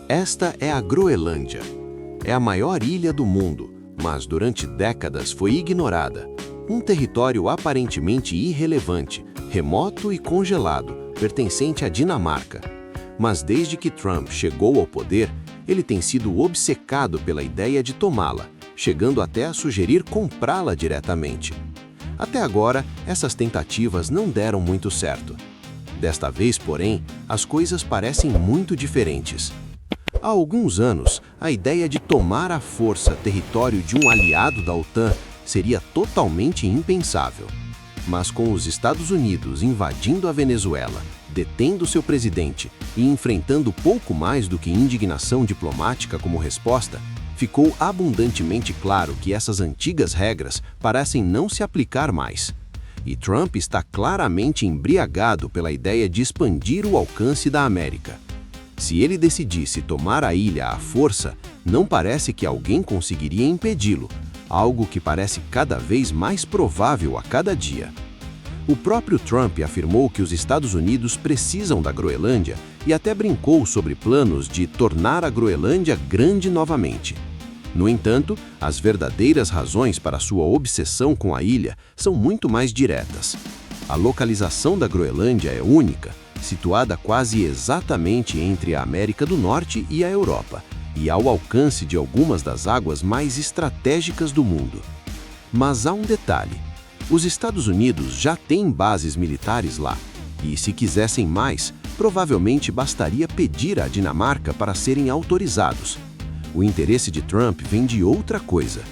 Esta é a Groenlândia. É a maior ilha do mundo, mas durante décadas foi ignorada. Um território aparentemente irrelevante, remoto e congelado, pertencente à Dinamarca. Mas desde que Trump chegou ao poder, ele tem sido obcecado pela ideia de tomá-la, chegando até a sugerir comprá-la diretamente. Até agora, essas tentativas não deram muito certo. Desta vez, porém, as coisas parecem muito diferentes. Há alguns anos, a ideia de tomar à força território de um aliado da OTAN seria totalmente impensável. Mas com os Estados Unidos invadindo a Venezuela, detendo seu presidente e enfrentando pouco mais do que indignação diplomática como resposta, ficou abundantemente claro que essas antigas regras parecem não se aplicar mais. E Trump está claramente embriagado pela ideia de expandir o alcance da América. Se ele decidisse tomar a ilha à força, não parece que alguém conseguiria impedi-lo, algo que parece cada vez mais provável a cada dia. O próprio Trump afirmou que os Estados Unidos precisam da Groenlândia e até brincou sobre planos de tornar a Groenlândia grande novamente. No entanto, as verdadeiras razões para sua obsessão com a ilha são muito mais diretas. A localização da Groenlândia é única, situada quase exatamente entre a América do Norte e a Europa, e ao alcance de algumas das águas mais estratégicas do mundo. Mas há um detalhe: os Estados Unidos já têm bases militares lá, e se quisessem mais, provavelmente bastaria pedir à Dinamarca para serem autorizados. O interesse de Trump vem de outra coisa.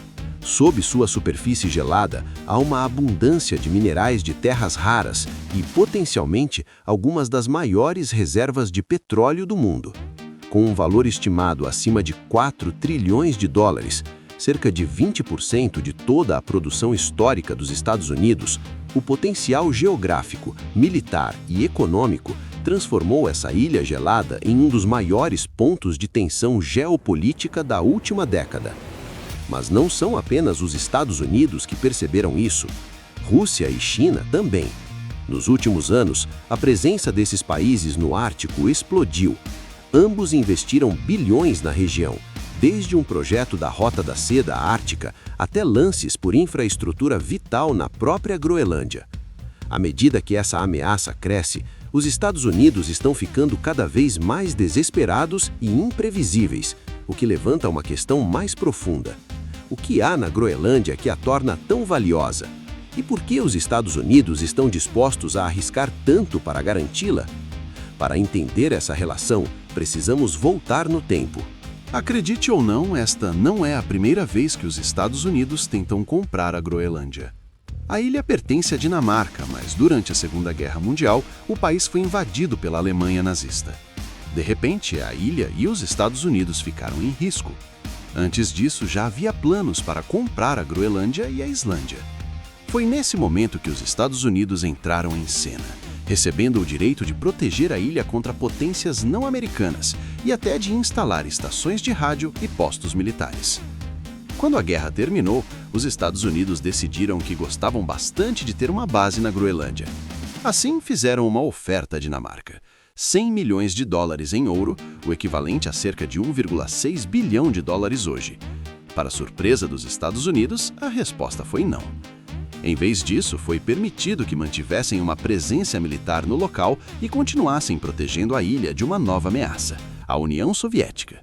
Sob sua superfície gelada, há uma abundância de minerais de terras raras e, potencialmente, algumas das maiores reservas de petróleo do mundo. Com um valor estimado acima de 4 trilhões de dólares, cerca de 20% de toda a produção histórica dos Estados Unidos, o potencial geográfico, militar e econômico transformou essa ilha gelada em um dos maiores pontos de tensão geopolítica da última década. Mas não são apenas os Estados Unidos que perceberam isso. Rússia e China também. Nos últimos anos, a presença desses países no Ártico explodiu. Ambos investiram bilhões na região, desde um projeto da Rota da Seda Ártica até lances por infraestrutura vital na própria Groenlândia. À medida que essa ameaça cresce, os Estados Unidos estão ficando cada vez mais desesperados e imprevisíveis, o que levanta uma questão mais profunda. O que há na Groenlândia que a torna tão valiosa? E por que os Estados Unidos estão dispostos a arriscar tanto para garanti-la? Para entender essa relação, precisamos voltar no tempo. Acredite ou não, esta não é a primeira vez que os Estados Unidos tentam comprar a Groenlândia. A ilha pertence à Dinamarca, mas durante a Segunda Guerra Mundial, o país foi invadido pela Alemanha nazista. De repente, a ilha e os Estados Unidos ficaram em risco. Antes disso, já havia planos para comprar a Groenlândia e a Islândia. Foi nesse momento que os Estados Unidos entraram em cena, recebendo o direito de proteger a ilha contra potências não americanas e até de instalar estações de rádio e postos militares. Quando a guerra terminou, os Estados Unidos decidiram que gostavam bastante de ter uma base na Groenlândia. Assim, fizeram uma oferta à Dinamarca: 100 milhões de dólares em ouro, o equivalente a cerca de 1,6 bilhão de dólares hoje. Para surpresa dos Estados Unidos, a resposta foi não. Em vez disso, foi permitido que mantivessem uma presença militar no local e continuassem protegendo a ilha de uma nova ameaça, a União Soviética.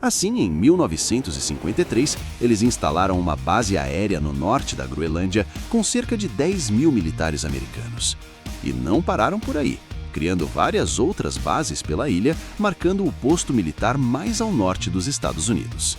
Assim, em 1953, eles instalaram uma base aérea no norte da Groenlândia com cerca de 10 mil militares americanos. E não pararam por aí, criando várias outras bases pela ilha, marcando o posto militar mais ao norte dos Estados Unidos.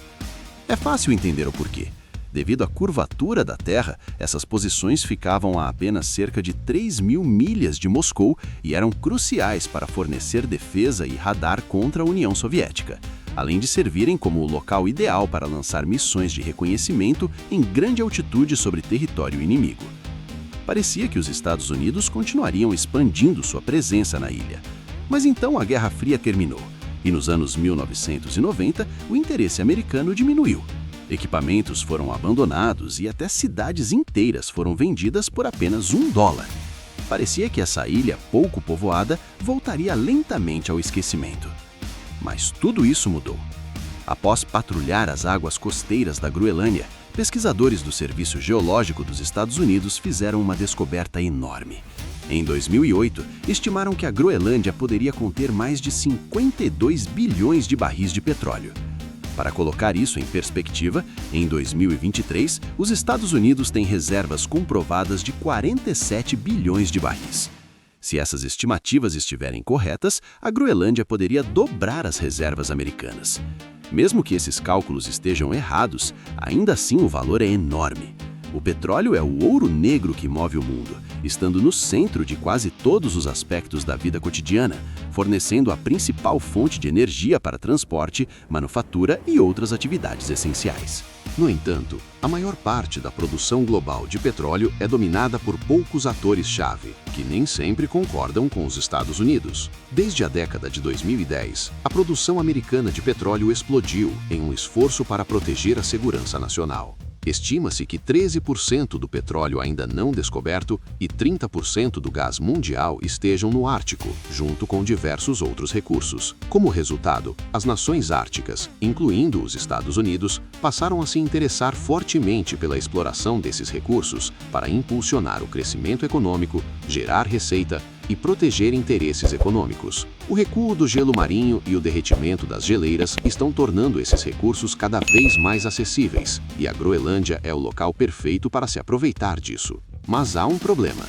É fácil entender o porquê. Devido à curvatura da Terra, essas posições ficavam a apenas cerca de 3 mil milhas de Moscou e eram cruciais para fornecer defesa e radar contra a União Soviética, além de servirem como o local ideal para lançar missões de reconhecimento em grande altitude sobre território inimigo. Parecia que os Estados Unidos continuariam expandindo sua presença na ilha. Mas então a Guerra Fria terminou, e nos anos 1990 o interesse americano diminuiu. Equipamentos foram abandonados e até cidades inteiras foram vendidas por apenas $1. Parecia que essa ilha pouco povoada voltaria lentamente ao esquecimento. Mas tudo isso mudou. Após patrulhar as águas costeiras da Groenlândia, pesquisadores do Serviço Geológico dos Estados Unidos fizeram uma descoberta enorme. Em 2008, estimaram que a Groenlândia poderia conter mais de 52 bilhões de barris de petróleo. Para colocar isso em perspectiva, em 2023, os Estados Unidos têm reservas comprovadas de 47 bilhões de barris. Se essas estimativas estiverem corretas, a Groenlândia poderia dobrar as reservas americanas. Mesmo que esses cálculos estejam errados, ainda assim o valor é enorme. O petróleo é o ouro negro que move o mundo, estando no centro de quase todos os aspectos da vida cotidiana, fornecendo a principal fonte de energia para transporte, manufatura e outras atividades essenciais. No entanto, a maior parte da produção global de petróleo é dominada por poucos atores-chave, que nem sempre concordam com os Estados Unidos. Desde a década de 2010, a produção americana de petróleo explodiu em um esforço para proteger a segurança nacional. Estima-se que 13% do petróleo ainda não descoberto e 30% do gás mundial estejam no Ártico, junto com diversos outros recursos. Como resultado, as nações árticas, incluindo os Estados Unidos, passaram a se interessar fortemente pela exploração desses recursos para impulsionar o crescimento econômico, gerar receita e proteger interesses econômicos. O recuo do gelo marinho e o derretimento das geleiras estão tornando esses recursos cada vez mais acessíveis, e a Groenlândia é o local perfeito para se aproveitar disso. Mas há um problema.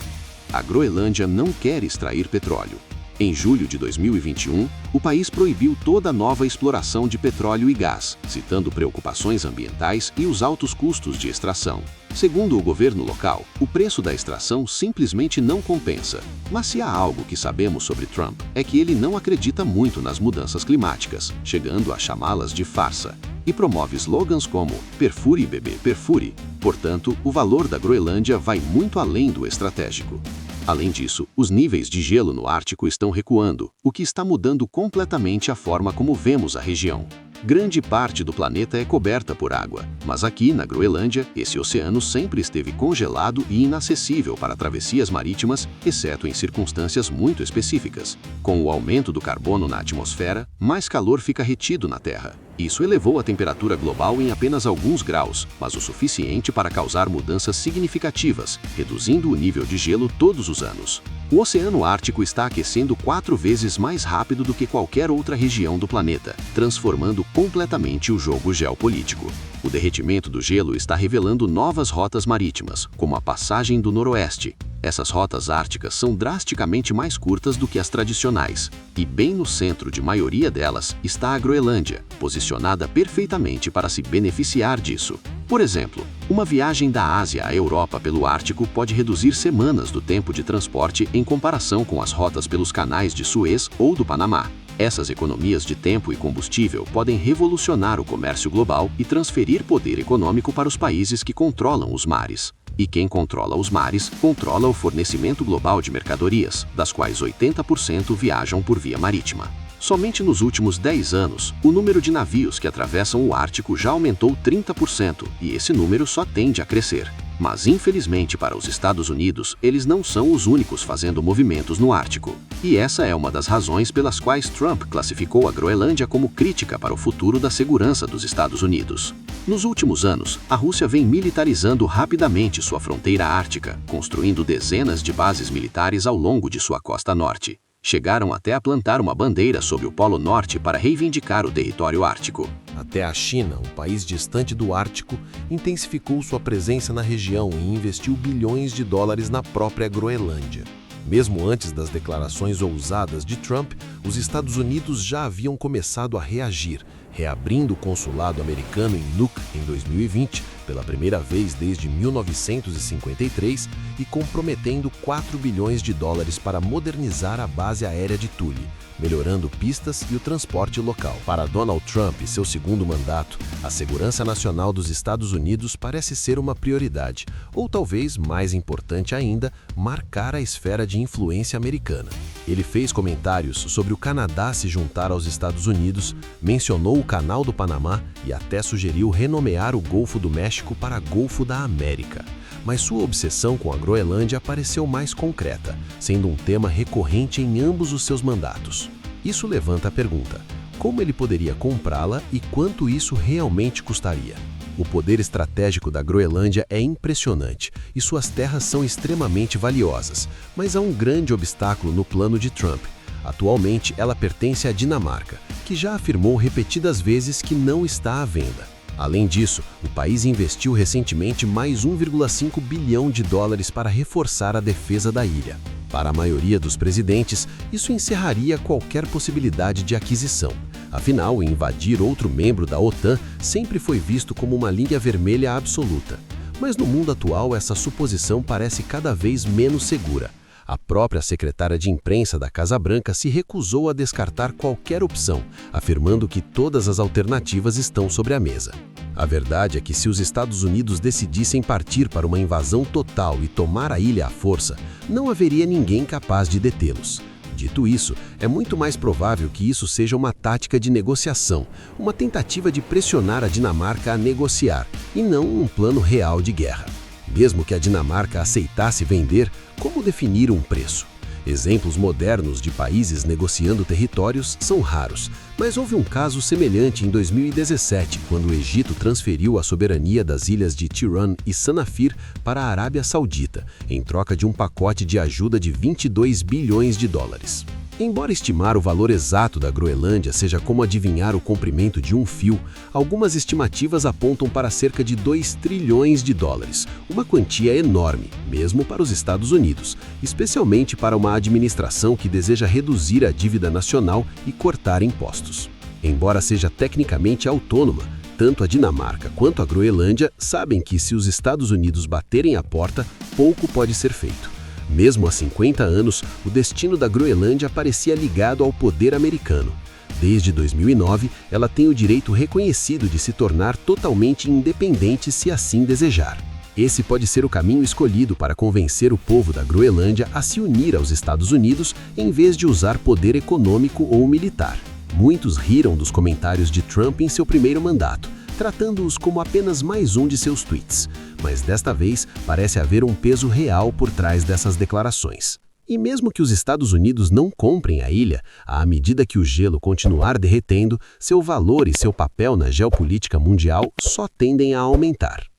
A Groenlândia não quer extrair petróleo. Em julho de 2021, o país proibiu toda nova exploração de petróleo e gás, citando preocupações ambientais e os altos custos de extração. Segundo o governo local, o preço da extração simplesmente não compensa. Mas se há algo que sabemos sobre Trump, é que ele não acredita muito nas mudanças climáticas, chegando a chamá-las de farsa, e promove slogans como "perfure, bebê, perfure". Portanto, o valor da Groenlândia vai muito além do estratégico. Além disso, os níveis de gelo no Ártico estão recuando, o que está mudando completamente a forma como vemos a região. Grande parte do planeta é coberta por água, mas aqui, na Groenlândia, esse oceano sempre esteve congelado e inacessível para travessias marítimas, exceto em circunstâncias muito específicas. Com o aumento do carbono na atmosfera, mais calor fica retido na Terra. Isso elevou a temperatura global em apenas alguns graus, mas o suficiente para causar mudanças significativas, reduzindo o nível de gelo todos os anos. O Oceano Ártico está aquecendo 4 vezes mais rápido do que qualquer outra região do planeta, transformando completamente o jogo geopolítico. O derretimento do gelo está revelando novas rotas marítimas, como a Passagem do Noroeste. Essas rotas árticas são drasticamente mais curtas do que as tradicionais, e bem no centro de maioria delas está a Groenlândia, posicionada perfeitamente para se beneficiar disso. Por exemplo, uma viagem da Ásia à Europa pelo Ártico pode reduzir semanas do tempo de transporte em comparação com as rotas pelos canais de Suez ou do Panamá. Essas economias de tempo e combustível podem revolucionar o comércio global e transferir poder econômico para os países que controlam os mares. E quem controla os mares, controla o fornecimento global de mercadorias, das quais 80% viajam por via marítima. Somente nos últimos 10 anos, o número de navios que atravessam o Ártico já aumentou 30%, e esse número só tende a crescer. Mas, infelizmente para os Estados Unidos, eles não são os únicos fazendo movimentos no Ártico. E essa é uma das razões pelas quais Trump classificou a Groenlândia como crítica para o futuro da segurança dos Estados Unidos. Nos últimos anos, a Rússia vem militarizando rapidamente sua fronteira ártica, construindo dezenas de bases militares ao longo de sua costa norte. Chegaram até a plantar uma bandeira sobre o Polo Norte para reivindicar o território ártico. Até a China, um país distante do Ártico, intensificou sua presença na região e investiu bilhões de dólares na própria Groenlândia. Mesmo antes das declarações ousadas de Trump, os Estados Unidos já haviam começado a reagir, reabrindo o consulado americano em Nuuk em 2020, pela primeira vez desde 1953, e comprometendo 4 bilhões de dólares para modernizar a base aérea de Thule, melhorando pistas e o transporte local. Para Donald Trump e seu segundo mandato, a segurança nacional dos Estados Unidos parece ser uma prioridade, ou talvez, mais importante ainda, marcar a esfera de influência americana. Ele fez comentários sobre o Canadá se juntar aos Estados Unidos, mencionou o Canal do Panamá e até sugeriu renomear o Golfo do México para Golfo da América. Mas sua obsessão com a Groenlândia pareceu mais concreta, sendo um tema recorrente em ambos os seus mandatos. Isso levanta a pergunta: como ele poderia comprá-la e quanto isso realmente custaria. O poder estratégico da Groenlândia é impressionante e suas terras são extremamente valiosas, mas há um grande obstáculo no plano de Trump. Atualmente, ela pertence à Dinamarca, que já afirmou repetidas vezes que não está à venda. Além disso, o país investiu recentemente mais 1,5 bilhão de dólares para reforçar a defesa da ilha. Para a maioria dos presidentes, isso encerraria qualquer possibilidade de aquisição. Afinal, invadir outro membro da OTAN sempre foi visto como uma linha vermelha absoluta. Mas no mundo atual, essa suposição parece cada vez menos segura. A própria secretária de imprensa da Casa Branca se recusou a descartar qualquer opção, afirmando que todas as alternativas estão sobre a mesa. A verdade é que se os Estados Unidos decidissem partir para uma invasão total e tomar a ilha à força, não haveria ninguém capaz de detê-los. Dito isso, é muito mais provável que isso seja uma tática de negociação, uma tentativa de pressionar a Dinamarca a negociar, e não um plano real de guerra. Mesmo que a Dinamarca aceitasse vender, como definir um preço? Exemplos modernos de países negociando territórios são raros, mas houve um caso semelhante em 2017, quando o Egito transferiu a soberania das ilhas de Tiran e Sanafir para a Arábia Saudita, em troca de um pacote de ajuda de 22 bilhões de dólares. Embora estimar o valor exato da Groenlândia seja como adivinhar o comprimento de um fio, algumas estimativas apontam para cerca de 2 trilhões de dólares, uma quantia enorme, mesmo para os Estados Unidos, especialmente para uma administração que deseja reduzir a dívida nacional e cortar impostos. Embora seja tecnicamente autônoma, tanto a Dinamarca quanto a Groenlândia sabem que se os Estados Unidos baterem a porta, pouco pode ser feito. Mesmo há 50 anos, o destino da Groenlândia parecia ligado ao poder americano. Desde 2009, ela tem o direito reconhecido de se tornar totalmente independente se assim desejar. Esse pode ser o caminho escolhido para convencer o povo da Groenlândia a se unir aos Estados Unidos em vez de usar poder econômico ou militar. Muitos riram dos comentários de Trump em seu primeiro mandato, tratando-os como apenas mais um de seus tweets. Mas desta vez, parece haver um peso real por trás dessas declarações. E mesmo que os Estados Unidos não comprem a ilha, à medida que o gelo continuar derretendo, seu valor e seu papel na geopolítica mundial só tendem a aumentar.